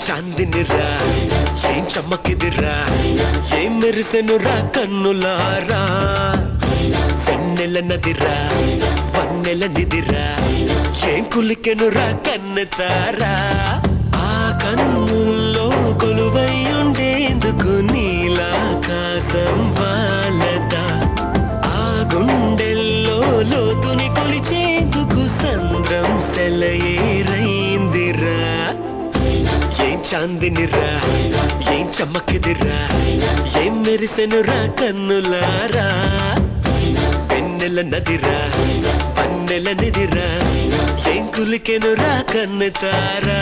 చాందినిరా ఏం చమ్మకిదిరా ఏం మెరిసెనురా కన్నులారా వెన్నెల నదిరా వన్నెల నిదిరా ఏం కులికెనురా కన్నెతారా ఆ కన్నుల్లో కొలువై ఉండేందుకు నీలాకాశం వాలదా ఆ గుండెల్లో లోతుని కొలిచేందుకు సంద్రం సెలయేరైందిరా ఏం చాందినిరా ఏం చమ్మకిదిరా ఏం మెరిసెనురా కన్నులారా వెన్నెల నదిరా పన్నెల నిదిరా ఏం కులికెనురా కన్నెతారా